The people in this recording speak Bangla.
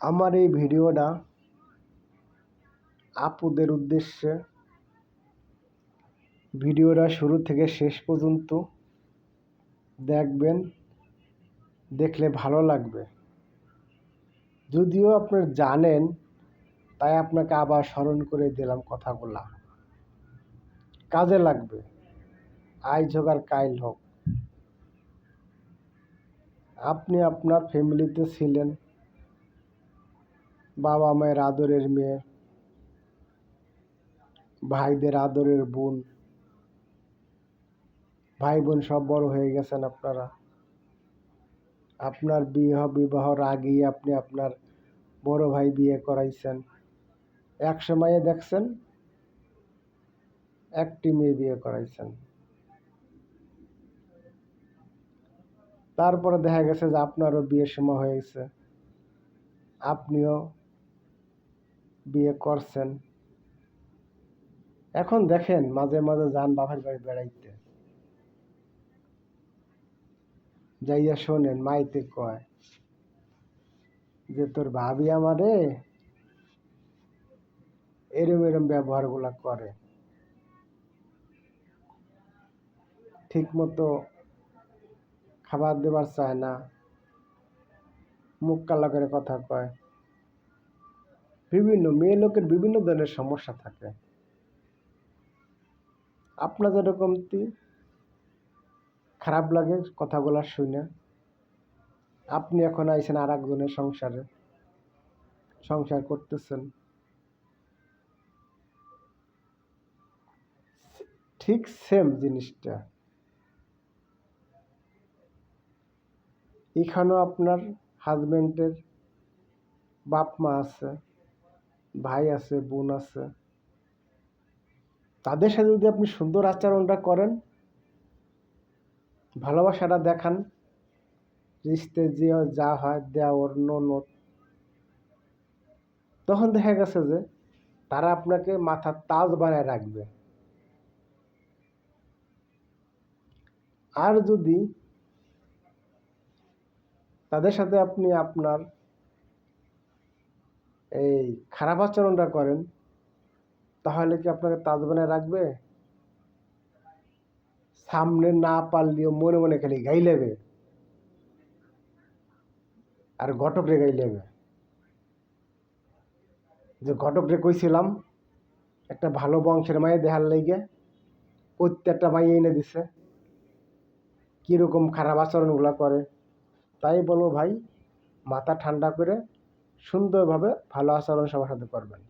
আমার এই ভিডিওটা আপুদের উদ্দেশ্যে। ভিডিওটা শুরু থেকে শেষ পর্যন্ত দেখবেন, দেখলে ভালো লাগবে। যদিও আপনারা জানেন, তাই আপনাকে আবার স্মরণ করে দিলাম কথাগুলা। কাজে লাগবে, আইজ হোক আর কাইল হোক। আপনি আপনার ফ্যামিলিতে ছিলেন, বাবা মায়ের আদরের মেয়ে, ভাইদের আদরের বোন, ভাই বোন সব বড় হয়ে গেছেন আপনারা। আপনার বিবাহর আগেই আপনি আপনার বড় ভাই বিয়ে করাইছেন। এক সময়ে দেখছেন একটি মেয়ে বিয়ে করাইছেন, তারপরে দেখা গেছে যে আপনারও বিয়ের সময় হয়েছে, আপনিও বিয়ে করছেন। এখন দেখেন, মাঝে মাঝে যান বাপের বাড়ি বেড়াইতে, যাইয়া শোনেন মাইতে কয় যে তোর ভাবি আমারে এরম এরম ব্যবহার গুলা করে, ঠিক মতো খাবার দেবার চায় না, মুখ কালা করে কথা কয়। বিভিন্ন মেয়ে লোকের বিভিন্ন ধরনের সমস্যা থাকে। আপনার যেরকম খারাপ লাগে কথাগুলা শুনে, আপনি এখন আইছেন আর একজনের সংসার করতেছেন। ঠিক সেম জিনিসটা এখানেও আপনার হাজবেন্ডের বাপ মা আছে, ভাই আছে, বোন আছে। তাদের সাথে যদি আপনি সুন্দর আচরণটা করেন, ভালোবাসাটা দেখান, রিস্তে যে যা হয় দেওয়া ওর ননদ, তখন দেখা গেছে যে তারা আপনাকে মাথার তাজ বানায় রাখবে। আর যদি তাদের সাথে আপনি আপনার এই খারাপ আচরণটা করেন, তাহলে কি আপনাকে তাজ বানায় রাখবে? সামনে না পারলেও মনে মনে খালি গাই লেবে, আর ঘটক রে গাই লেবে যে ঘটক রে কইছিলাম একটা ভালো বংশের মায়ে দেহার লাইগে, প্রত্যেকটা মাই এনে দিছে, কিরকম খারাপ আচরণগুলো করে। তাই বলবো ভাই, মাথা ঠান্ডা করে সুন্দরভাবে ভালো আচরণ সবার সাথে করবেন।